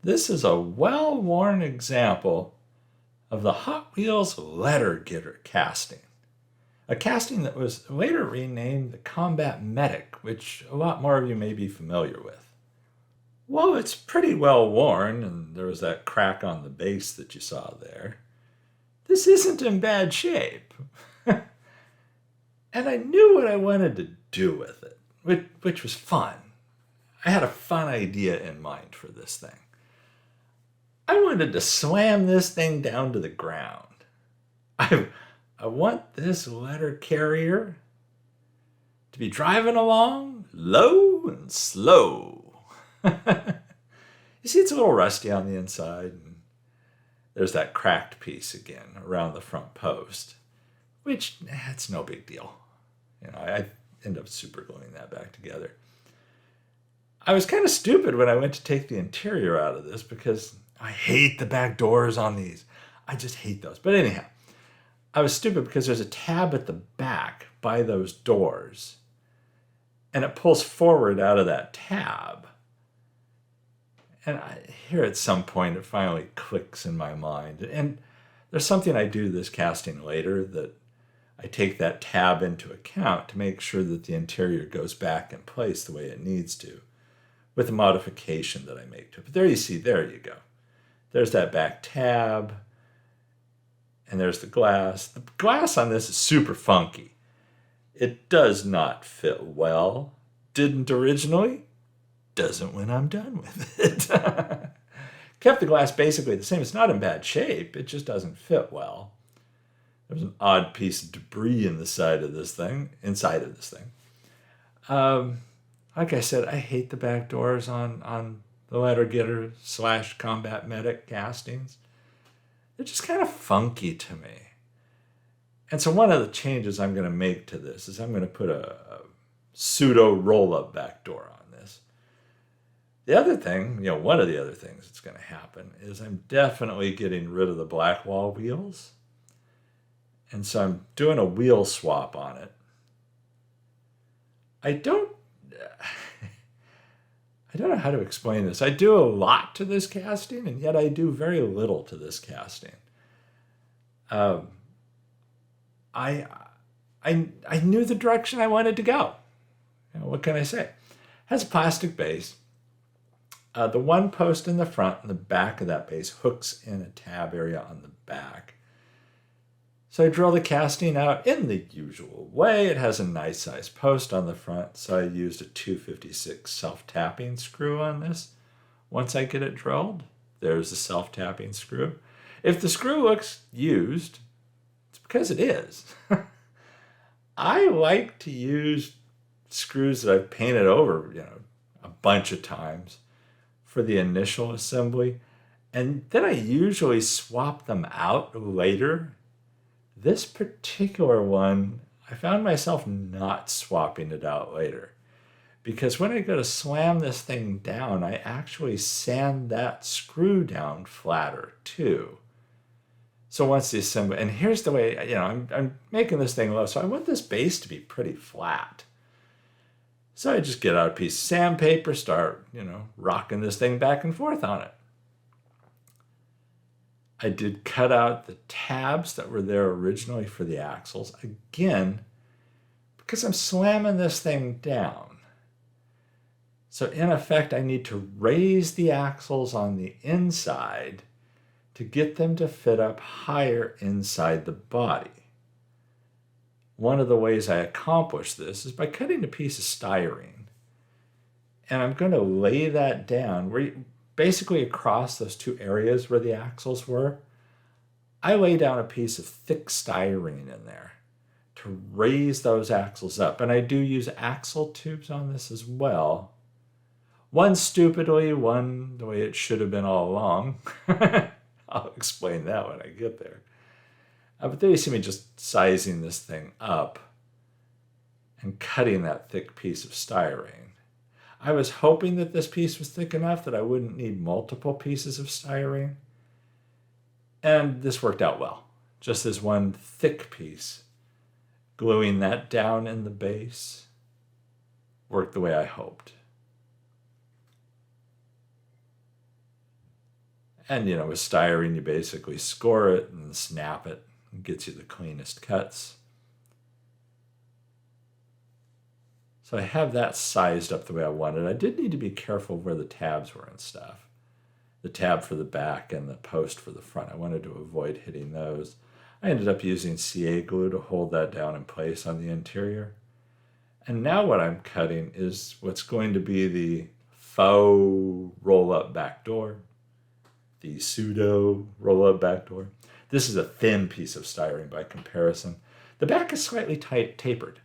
This is a well-worn example of the Hot Wheels letter getter casting. A casting that was later renamed the Combat Medic, which a lot more of you may be familiar with. Well, it's pretty well worn, and there was that crack on the base that you saw there. This isn't in bad shape. And I knew what I wanted to do with it, which was fun. I had a fun idea in mind for this thing. I wanted to slam this thing down to the ground. I want this letter carrier to be driving along low and slow. You see, it's a little rusty on the inside, and there's that cracked piece again around the front post, which it's no big deal. I end up super gluing that back together. I was kind of stupid when I went to take the interior out of this because I hate the back doors on these. I just hate those. But anyhow, I was stupid because there's a tab at the back by those doors, and it pulls forward out of that tab. And here at some point, it finally clicks in my mind. And there's something I do this casting later that I take that tab into account to make sure that the interior goes back in place the way it needs to, with a modification that I make to it. But there you see, there you go. There's that back tab, and there's the glass. The glass on this is super funky. It does not fit well. Didn't originally. Doesn't when I'm done with it. Kept the glass basically the same. It's not in bad shape. It just doesn't fit well. There's an odd piece of debris inside of this thing. Like I said, I hate the back doors on the letter getter / combat medic castings. They're just kind of funky to me. And so one of the changes I'm going to make to this is I'm going to put a pseudo roll-up back door on this. The other thing, one of the other things that's going to happen is I'm definitely getting rid of the blackwall wheels. And so I'm doing a wheel swap on it. I don't know how to explain this. I do a lot to this casting, and yet I do very little to this casting. I knew the direction I wanted to go. What can I say? It has a plastic base. The one post in the front and the back of that base hooks in a tab area on the back. So I drill the casting out in the usual way. It has a nice size post on the front, so I used a 256 self-tapping screw on this. Once I get it drilled, there's the self-tapping screw. If the screw looks used, it's because it is. I like to use screws that I've painted over, a bunch of times for the initial assembly, and then I usually swap them out later. This particular one, I found myself not swapping it out later because when I go to slam this thing down, I actually sand that screw down flatter too. So once the assembly, and here's the way, I'm making this thing low, so I want this base to be pretty flat. So I just get out a piece of sandpaper, start, rocking this thing back and forth on it. I did cut out the tabs that were there originally for the axles, again, because I'm slamming this thing down. So in effect, I need to raise the axles on the inside to get them to fit up higher inside the body. One of the ways I accomplish this is by cutting a piece of styrene. And I'm going to lay that down basically across those two areas where the axles were. I lay down a piece of thick styrene in there to raise those axles up. And I do use axle tubes on this as well. One stupidly, one the way it should have been all along. I'll explain that when I get there. But there you see me just sizing this thing up and cutting that thick piece of styrene. I was hoping that this piece was thick enough that I wouldn't need multiple pieces of styrene. And this worked out well. Just as one thick piece, gluing that down in the base, worked the way I hoped. And, with styrene, you basically score it and snap it. It gets you the cleanest cuts. So I have that sized up the way I wanted. I did need to be careful where the tabs were and stuff. The tab for the back and the post for the front. I wanted to avoid hitting those. I ended up using CA glue to hold that down in place on the interior. And now what I'm cutting is what's going to be the faux roll-up back door, the pseudo roll-up back door. This is a thin piece of styrene by comparison. The back is slightly tapered.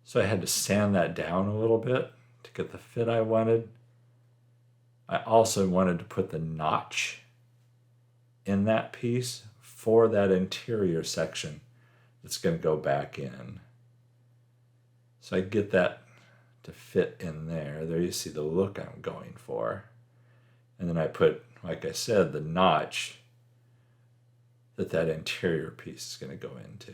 So I had to sand that down a little bit to get the fit I wanted. I also wanted to put the notch in that piece for that interior section that's going to go back in. So I get that to fit in there. There you see the look I'm going for. And then I put, like I said, the notch that interior piece is going to go into.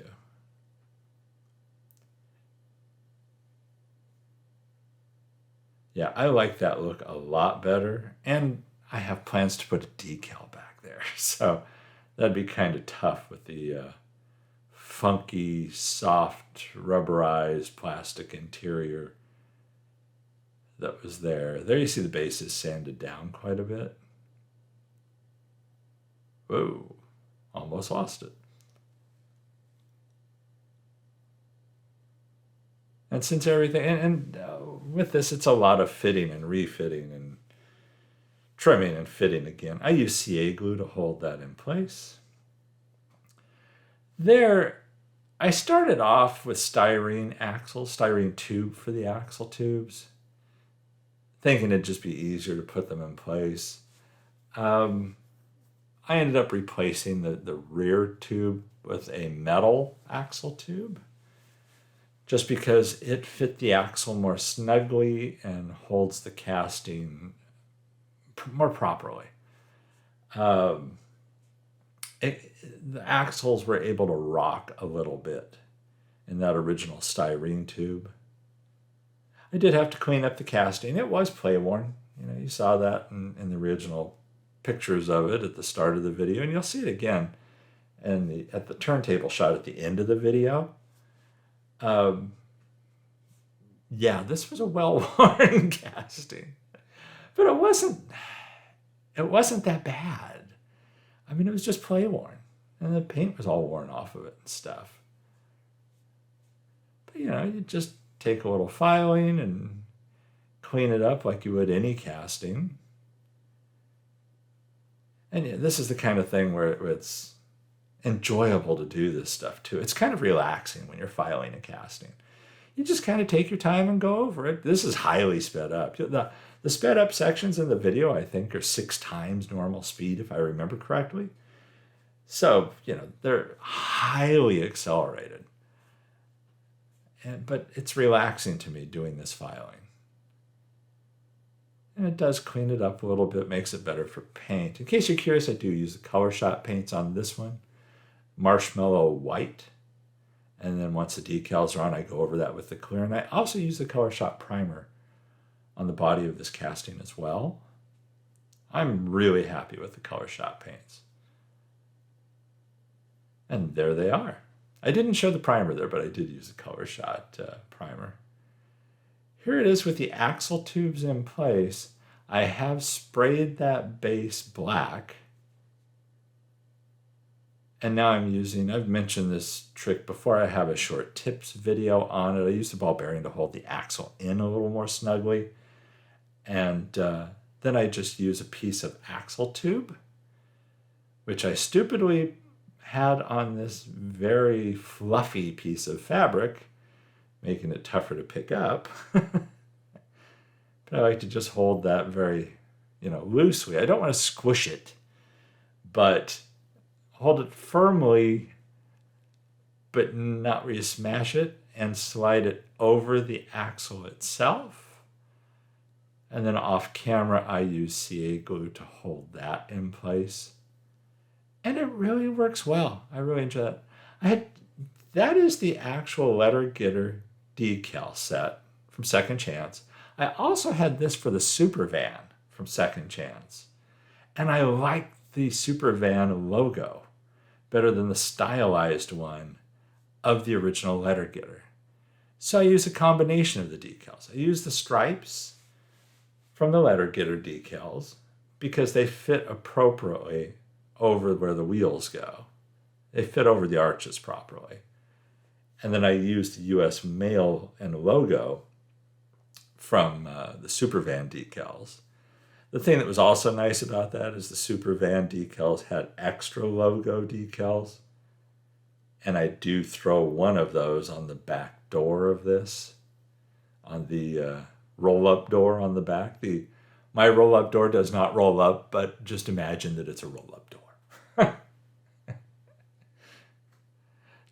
Yeah, I like that look a lot better. And I have plans to put a decal back there. So that'd be kind of tough with the funky, soft, rubberized plastic interior that was there. There you see the base is sanded down quite a bit. Whoa, almost lost it. And since everything, and with this, it's a lot of fitting and refitting and trimming and fitting again. I use CA glue to hold that in place. There, I started off with styrene axles, styrene tube for the axle tubes, thinking it'd just be easier to put them in place. I ended up replacing the rear tube with a metal axle tube, just because it fit the axle more snugly and holds the casting more properly. The axles were able to rock a little bit in that original styrene tube. I did have to clean up the casting. It was play worn. You saw that in the original pictures of it at the start of the video, and you'll see it again at the turntable shot at the end of the video. Yeah, this was a well-worn casting, but it wasn't that bad. I mean, it was just play worn, and the paint was all worn off of it and stuff. But you just take a little filing and clean it up like you would any casting. And this is the kind of thing where it's enjoyable to do this stuff too. It's kind of relaxing when you're filing a casting. You just kind of take your time and go over it. This is highly sped up. The sped up sections in the video, I think, are 6 times normal speed, if I remember correctly. So, they're highly accelerated. But it's relaxing to me doing this filing. And it does clean it up a little bit, makes it better for paint. In case you're curious, I do use the color shot paints on this one. Marshmallow white. And then once the decals are on, I go over that with the clear. And I also use the color shot primer on the body of this casting as well. I'm really happy with the color shot paints. And there they are. I didn't show the primer there, but I did use the color shot primer. Here it is with the axle tubes in place. I have sprayed that base black. And now I've mentioned this trick before. I have a short tips video on it. I use the ball bearing to hold the axle in a little more snugly. And then I just use a piece of axle tube, which I stupidly had on this very fluffy piece of fabric, making it tougher to pick up. But I like to just hold that very, loosely. I don't want to squish it, but hold it firmly, but not really smash it, and slide it over the axle itself. And then off camera, I use CA glue to hold that in place. And it really works well. I really enjoy that. That is the actual letter getter decal set from Second Chance. I also had this for the Super Van from Second Chance. And I like the Supervan logo better than the stylized one of the original letter getter. So I use a combination of the decals. I use the stripes from the letter getter decals because they fit appropriately over where the wheels go. They fit over the arches properly. And then I use the US mail and logo from the Supervan decals. The thing that was also nice about that is the Supervan decals had extra logo decals. And I do throw one of those on the back door of this, on the roll-up door on the back. My roll-up door does not roll up, but just imagine that it's a roll-up door.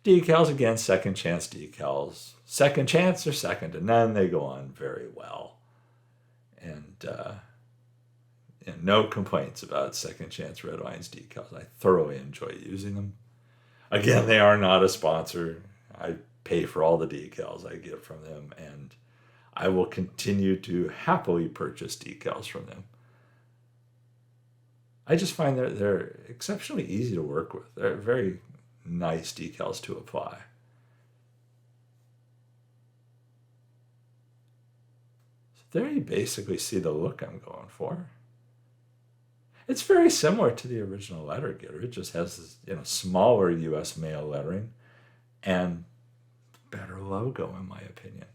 Decals, again, second chance decals. Second chance or second to none, they go on very well. And no complaints about second chance Red Wines decals. I thoroughly enjoy using them. Again, they are not a sponsor. I pay for all the decals I get from them, and I will continue to happily purchase decals from them. I just find they're exceptionally easy to work with. They're very nice decals to apply. So there you basically see the look I'm going for. It's very similar to the original letter getter. It just has this, smaller US mail lettering and better logo, in my opinion.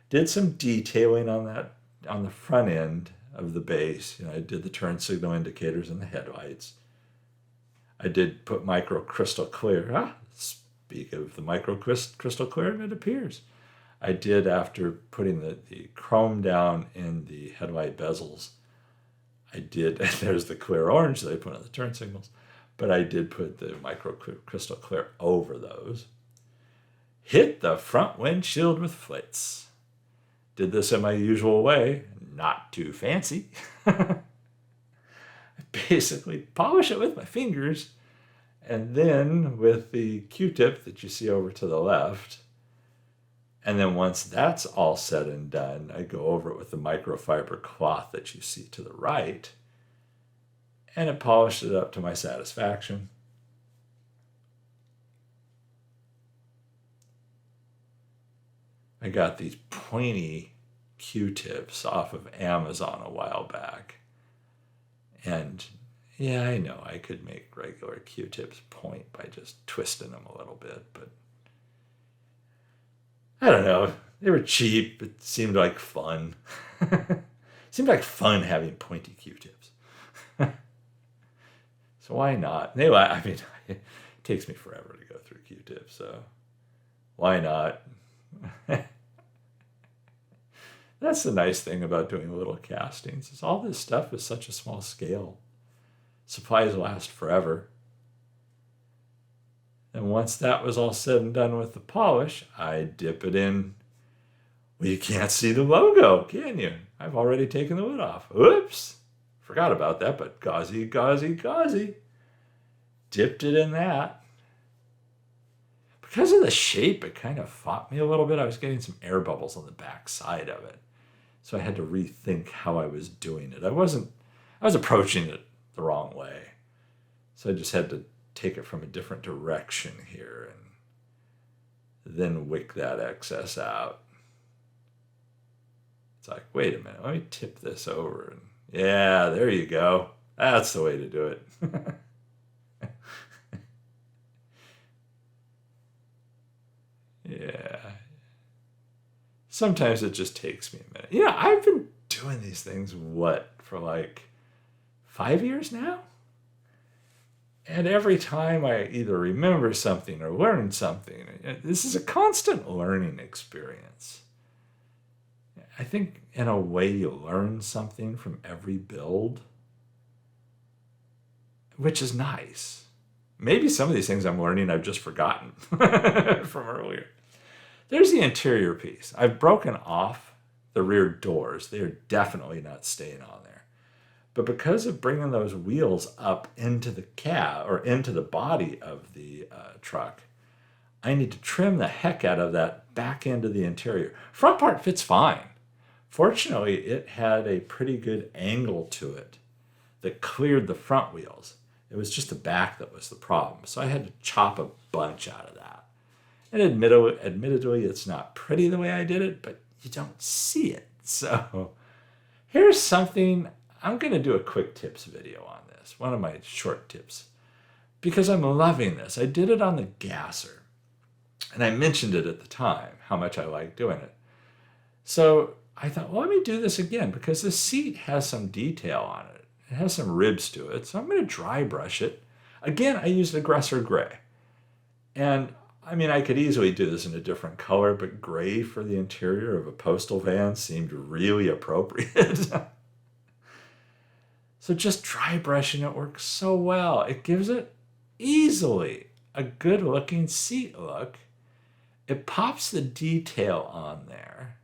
Did some detailing on that on the front end of the base. I did the turn signal indicators and the headlights. I did put micro crystal clear. Speak of the micro crystal clear, and it appears. I did, after putting the chrome down in the headlight bezels, I did, there's the clear orange that I put on the turn signals, but I did put the micro crystal clear over those. Hit the front windshield with flits. Did this in my usual way, not too fancy. I basically polish it with my fingers, and then with the Q-tip that you see over to the left, and then once that's all said and done, I go over it with the microfiber cloth that you see to the right, and it polished it up to my satisfaction. I got these pointy Q-tips off of Amazon a while back. And yeah, I know I could make regular Q-tips point by just twisting them a little bit, but I don't know. They were cheap. It seemed like fun. It seemed like fun having pointy Q-tips. So why not? It takes me forever to go through Q-tips, so why not? That's the nice thing about doing little castings, is all this stuff is such a small scale. Supplies last forever. And once that was all said and done with the polish, I dip it in. Well, you can't see the logo, can you? I've already taken the lid off. Oops! Forgot about that, but gauzy. Dipped it in that. Because of the shape, it kind of fought me a little bit. I was getting some air bubbles on the back side of it. So I had to rethink how I was doing it. I was approaching it the wrong way. So I just had to take it from a different direction here and then wick that excess out. It's like, wait a minute, let me tip this over. And yeah, there you go. That's the way to do it. Yeah. Sometimes it just takes me a minute. Yeah, I've been doing these things, for like 5 years now? And every time I either remember something or learn something, this is a constant learning experience. I think in a way you learn something from every build, which is nice. Maybe some of these things I'm learning I've just forgotten from earlier. There's the interior piece. I've broken off the rear doors. They are definitely not staying on there. But because of bringing those wheels up into the cab or into the body of the truck, I need to trim the heck out of that back end of the interior. Front part fits fine. Fortunately, it had a pretty good angle to it that cleared the front wheels. It was just the back that was the problem. So I had to chop a bunch out of that. And admittedly, it's not pretty the way I did it, but you don't see it. So here's something, I'm going to do a quick tips video on this, one of my short tips, because I'm loving this. I did it on the gasser, and I mentioned it at the time, how much I like doing it. So I thought, well, let me do this again, because the seat has some detail on it. It has some ribs to it, so I'm going to dry brush it. Again, I used Aggressor Gray. And I mean, I could easily do this in a different color, but gray for the interior of a postal van seemed really appropriate. So just dry brushing it works so well. It gives it easily a good looking seat look. It pops the detail on there.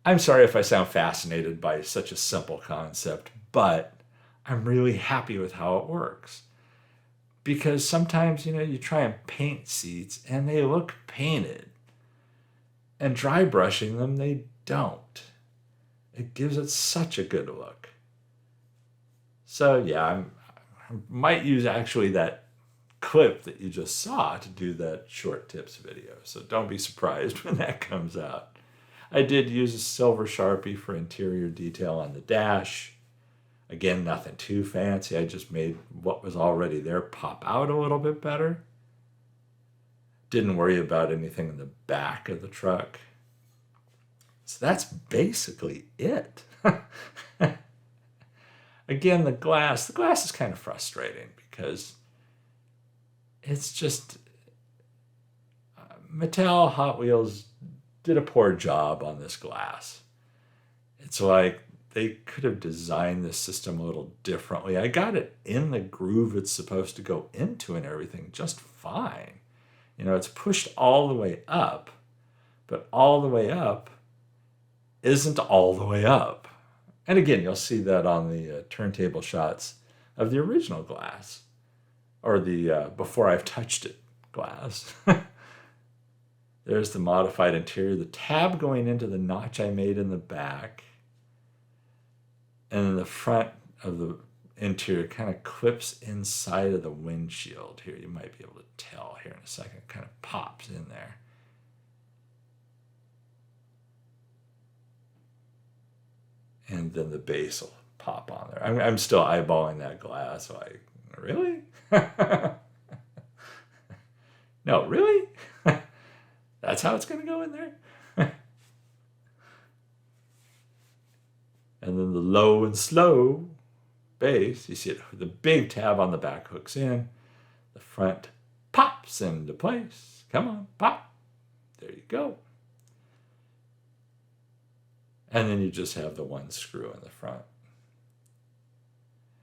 I'm sorry if I sound fascinated by such a simple concept, but I'm really happy with how it works. Because sometimes, you try and paint seats and they look painted. And dry brushing them, they don't. It gives it such a good look. So yeah, I might use actually that clip that you just saw to do that short tips video. So don't be surprised when that comes out. I did use a silver Sharpie for interior detail on the dash. Again, nothing too fancy. I just made what was already there pop out a little bit better. Didn't worry about anything in the back of the truck. So that's basically it. Again, the glass is kind of frustrating because it's just Mattel Hot Wheels did a poor job on this glass. It's like they could have designed this system a little differently. I got it in the groove it's supposed to go into and everything just fine. It's pushed all the way up, but all the way up isn't all the way up. And again, you'll see that on the turntable shots of the original glass, or the before I've touched it glass. There's the modified interior, the tab going into the notch I made in the back. And then the front of the interior kind of clips inside of the windshield here. You might be able to tell here in a second. It kind of pops in there. And then the base will pop on there. I'm still eyeballing that glass. Like, really? No, really? That's how it's going to go in there? And then the low and slow base, you see it, the big tab on the back hooks in. The front pops into place. Come on, pop. There you go. And then you just have the one screw in the front.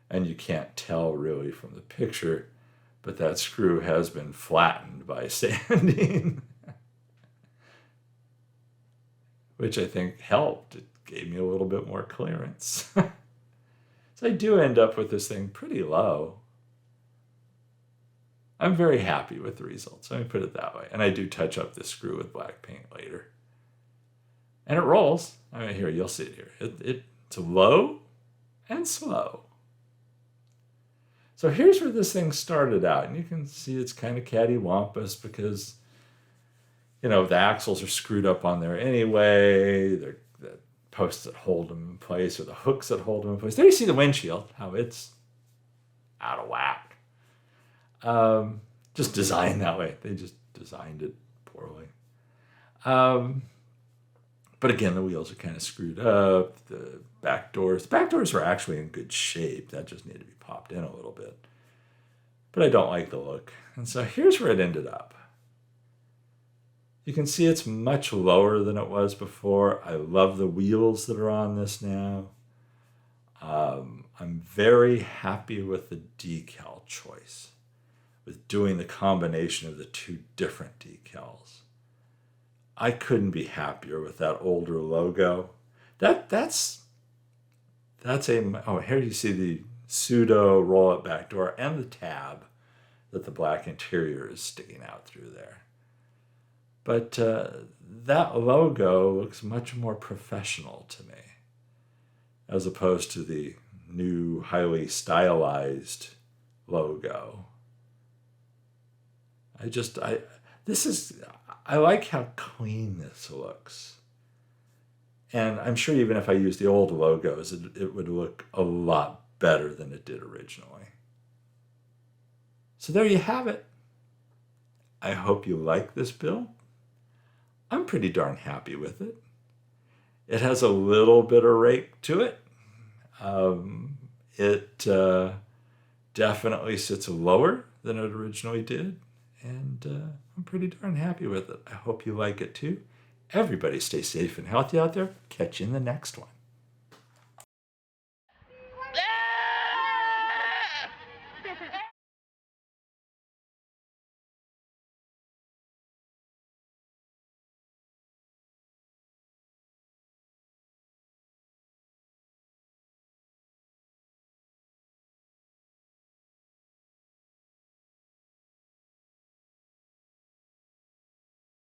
And you can't tell really from the picture, but that screw has been flattened by sanding. Which I think helped. It gave me a little bit more clearance. So I do end up with this thing pretty low. I'm very happy with the results. Let me put it that way. And I do touch up this screw with black paint later. And it rolls. I mean, here, you'll see it here. It's low and slow. So here's where this thing started out. And you can see it's kind of cattywampus because the axles are screwed up on there anyway. They're the posts that hold them in place or the hooks that hold them in place. There you see the windshield, how it's out of whack. Just designed that way. They just designed it poorly. But again, the wheels are kind of screwed up. The back doors were actually in good shape. That just needed to be popped in a little bit. But I don't like the look. And so here's where it ended up. You can see it's much lower than it was before. I love the wheels that are on this now. I'm very happy with the decal choice, with doing the combination of the two different decals. I couldn't be happier with that older logo. That's here you see the pseudo roll-up back door and the tab that the black interior is sticking out through there. But that logo looks much more professional to me, as opposed to the new, highly stylized logo. I like how clean this looks. And I'm sure even if I used the old logos, it would look a lot better than it did originally. So there you have it. I hope you like this build. I'm pretty darn happy with it. It has a little bit of rake to it. It definitely sits lower than it originally did. And I'm pretty darn happy with it. I hope you like it too. Everybody stay safe and healthy out there. Catch you in the next one.